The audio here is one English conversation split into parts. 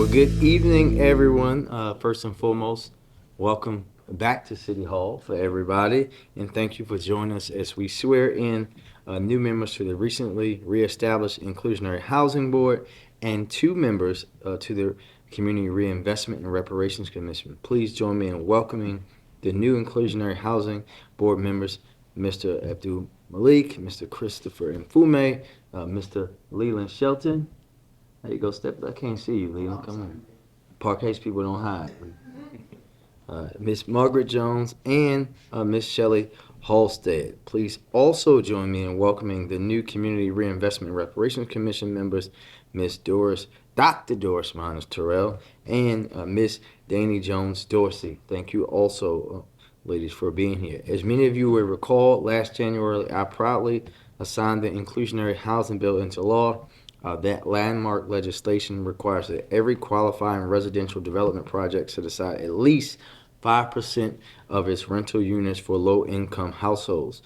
Well, good evening, everyone. First and foremost, welcome back to City Hall for everybody, and thank you for joining us as we swear in new members to the recently reestablished Inclusionary Housing Board and two members to the Community Reinvestment and Reparations Commission. Please join me in welcoming the new Inclusionary Housing Board members, Mr. Abdul Malik, Mr. Christopher Mfume, Mr. Leland Shelton. There you go, step. I can't see you, Leland. Come on. Parquet's people don't hide. Miss Margaret Jones and Miss Shelley Halstead. Please also join me in welcoming the new Community Reinvestment and Reparations Commission members, Miss Dr. Doris Minus Terrell, and Miss Danny Jones Dorsey. Thank you also, ladies, for being here. As many of you will recall, last January I proudly signed the Inclusionary Housing Bill into law. That landmark legislation requires that every qualifying residential development project set aside at least 5% of its rental units for low-income households.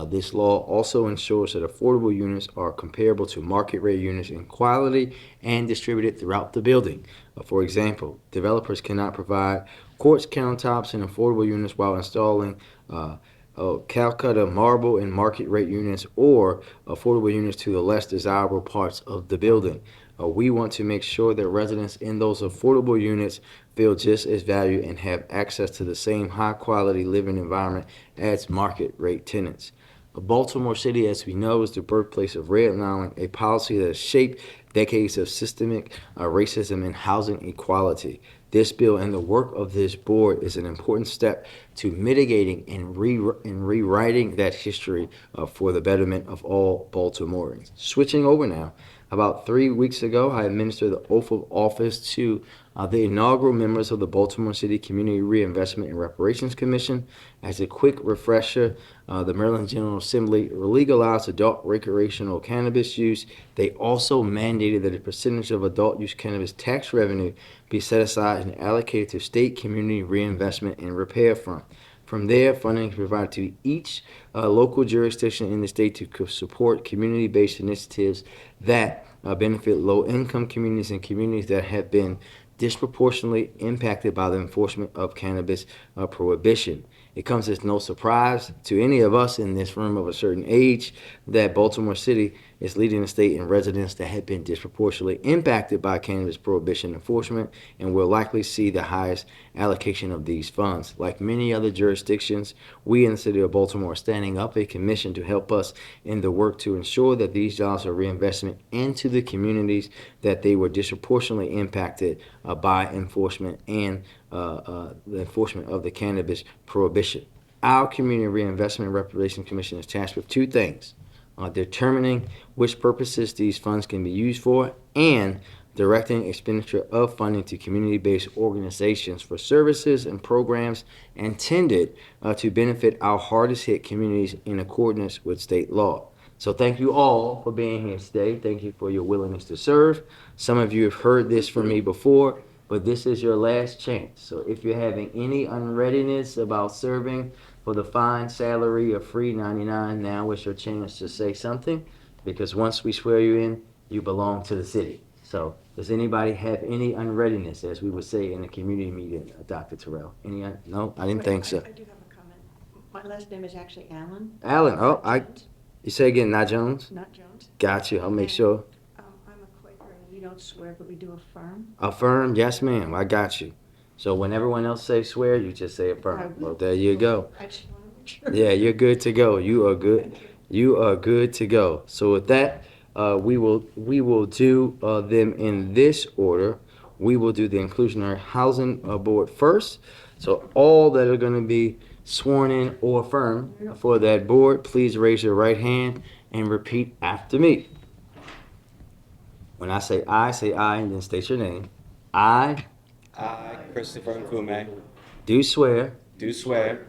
This law also ensures that affordable units are comparable to market rate units in quality and distributed throughout the building. For example, developers cannot provide quartz countertops and affordable units while installing Calcutta marble and market rate units or affordable units to the less desirable parts of the building. We want to make sure that residents in those affordable units feel just as valued and have access to the same high quality living environment as market rate tenants. Baltimore City, as we know, is the birthplace of redlining, a policy that has shaped decades of systemic racism and housing equality. This bill and the work of this board is an important step to mitigating and rewriting that history for the betterment of all Baltimoreans. Switching over now, about 3 weeks ago, I administered the oath of office to the inaugural members of the Baltimore City Community Reinvestment and Reparations Commission. As a quick refresher, the Maryland General Assembly legalized adult recreational cannabis use. They also mandated that a percentage of adult use cannabis tax revenue be set aside and allocated to state community reinvestment and repair fund. From there, funding is provided to each local jurisdiction in the state to support community-based initiatives that benefit low-income communities and communities that have been disproportionately impacted by the enforcement of cannabis prohibition. It comes as no surprise to any of us in this room of a certain age that Baltimore City is leading the state in residents that have been disproportionately impacted by cannabis prohibition enforcement and will likely see the highest allocation of these funds. Like many other jurisdictions, we in the city of Baltimore are standing up a commission to help us in the work to ensure that these dollars are reinvestment into the communities that they were disproportionately impacted by enforcement and the enforcement of the cannabis prohibition. Our Community Reinvestment and Reparations Commission is tasked with two things: determining which purposes these funds can be used for and directing expenditure of funding to community-based organizations for services and programs intended to benefit our hardest-hit communities in accordance with state law. So thank you all for being here today. Thank you for your willingness to serve. Some of you have heard this from me before, but this is your last chance. So if you're having any unreadiness about serving for the fine salary of free 99, now is your chance to say something, because once we swear you in, you belong to the city. So does anybody have any unreadiness, as we would say in a community meeting, Dr. Terrell? No, I didn't think so. I do have a comment. My last name is actually Allen. Allen, Jones, you say again, not Jones? Not Jones. Gotcha, I'll make And, sure. I'm a Quaker, and we don't swear, but we do affirm. Affirm, yes ma'am, I got you. So when everyone else say swear, you just say affirm. Well, there you go. I just want to make sure. Yeah, you're good to go. You are good. Thank you. You are good to go. So with that, we will do them in this order. We will do the Inclusionary Housing Board first. So all that are going to be sworn in or affirmed for that board, please raise your right hand and repeat after me. When I say I, and then state your name. I Christopher Mfume, do swear do swear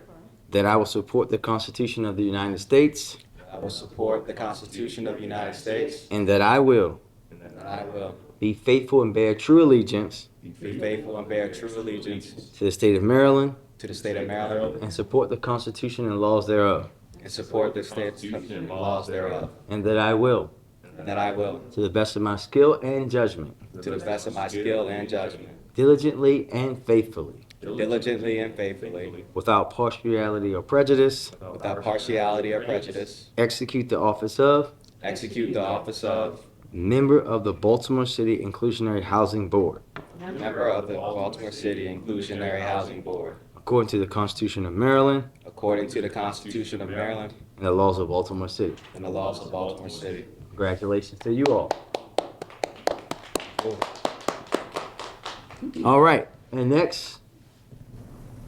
that I will support the Constitution of the United States I will support the Constitution of the United States and that I will and that I will be faithful and bear true allegiance be faithful and bear true allegiance to the state of Maryland to the state of Maryland and support the Constitution and laws thereof, and support the statutes and laws thereof, and that I will and that I will, to the best of my skill and judgment, to the best of my skill and judgment, diligently and faithfully, diligently and faithfully, without partiality or prejudice, without partiality or prejudice, execute the office of execute the office of member of the Baltimore City Inclusionary Housing Board, member of the Baltimore City Inclusionary Housing Board, according to the Constitution of Maryland according to the Constitution of Maryland and the laws of Baltimore City. and the laws of Baltimore City. Congratulations to you all. All right, and next,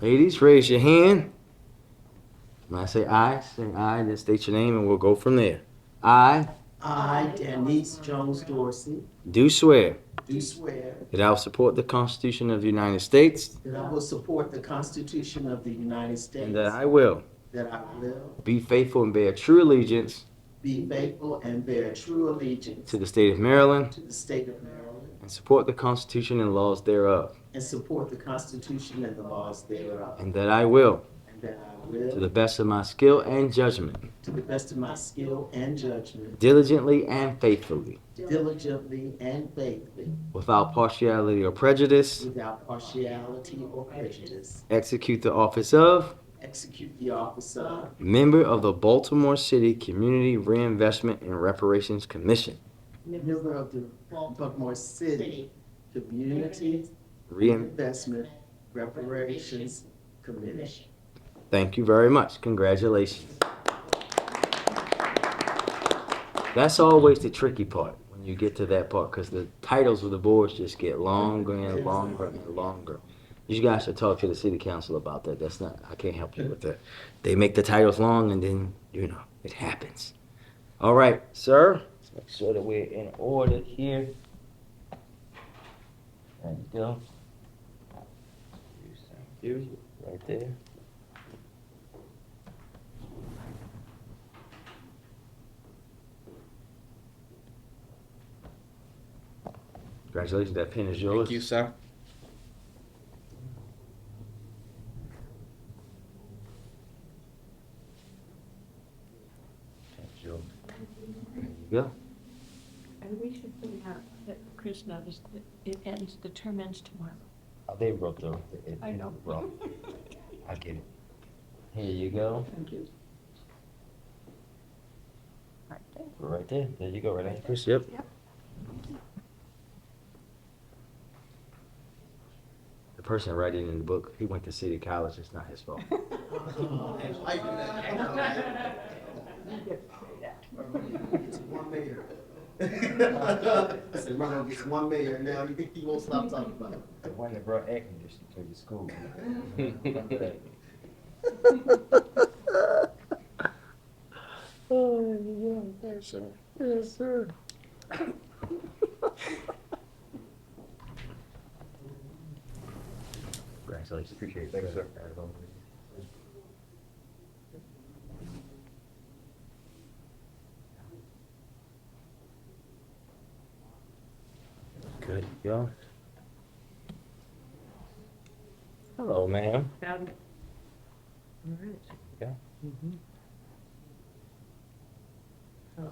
ladies, raise your hand. When I say aye, then state your name and we'll go from there. I I, Denise Jones Dorsey, do swear do swear that I will support the Constitution of the United States that I will support the Constitution of the United States, and that I will that I will be faithful and bear true allegiance be faithful and bear true allegiance to the state of Maryland to the state of Maryland, and support the Constitution and laws thereof, and support the Constitution and the laws thereof, and that I will, and that I will, to the best of my skill and judgment, to the best of my skill and judgment, diligently and faithfully, diligently and faithfully, without partiality or prejudice, without partiality or prejudice, execute the office of execute the office of member of the Baltimore City Community Reinvestment and Reparations Commission. member of the Baltimore City Community Rein- Investment Reparations Committee. Thank you very much. Congratulations. That's always the tricky part when you get to that part because the titles of the boards just get longer and longer and longer. You guys should talk to the city council about that. That's not, I can't help you with that. They make the titles long and then, it happens. All right, sir. Let's make sure that we're in order here. There you go. You, right there. Congratulations, that pen is yours. Thank you, sir. Pen's yours. There you go. And we should put out that Chris noticed that the term ends tomorrow. Oh, they wrote the. I know. Wrong. I get it. Here you go. Thank you. Right there. Right there. There you go. Right there, Chris. Yep. Yep. The person writing in the book, he went to City College. It's not his fault. It's one mayor. I said, we're gonna get one mayor now, he won't stop talking about it. The one that brought air conditioning to your school. Oh, yeah, yes, sir. Yes, sir. Congratulations. Appreciate it. Thanks, sir. Good, yo. Hello, ma'am. Found it. All right. Yeah.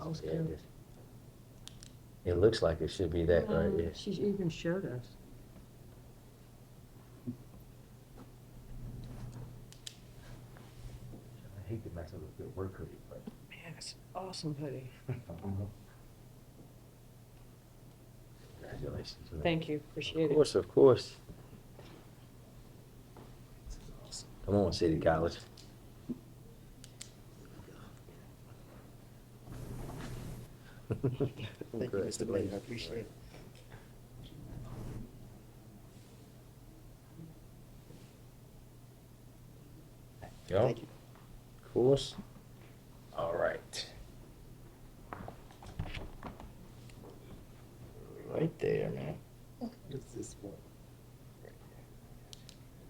How's Yeah, it go? it looks like it should be that right there. She even showed us. I hate to mess up a good work hoodie, but. Man, it's an awesome hoodie. Congratulations. man. Thank you, appreciate Of it. course, of course. Come on, City College. Thank you, Mr. Mayor, I appreciate it. Go. Thank you. Of course. All right. Right there, man. What's this one?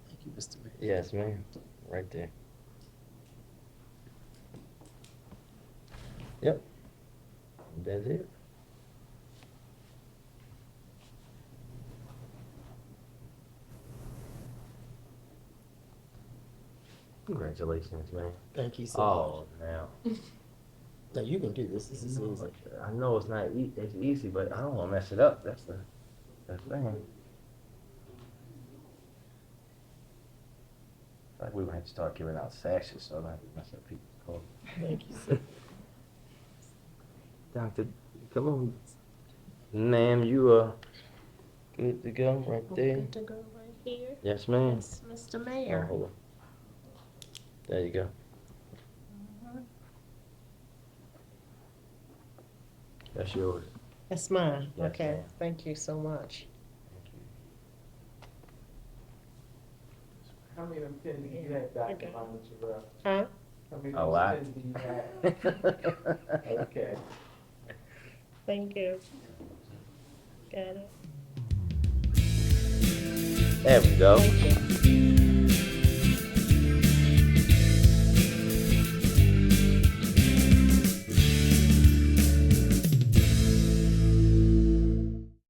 Thank you, Mr. Mayor. Yes, ma'am. Right there. Yep. That's it. Congratulations, man. Thank you so Oh, now. No, you can do this. This is easy. I know it's not it's easy, but I don't want to mess it up. That's the thing. Like we might have to start giving out sashes so I don't have to mess up people's clothes. Thank you, sir. Doctor, come on. Ma'am, you are good to go right there. Good to go right here. Yes, ma'am. Yes, Mr. Oh, Mayor. hold on. There you go. That's yours. That's mine. Yes, Okay, ma'am. thank you so much. How many of them pins do you have, Dr. Mr. Huh? How many A of lot. those pins do you have? Okay. Thank you. Got it. There we go. Thank you.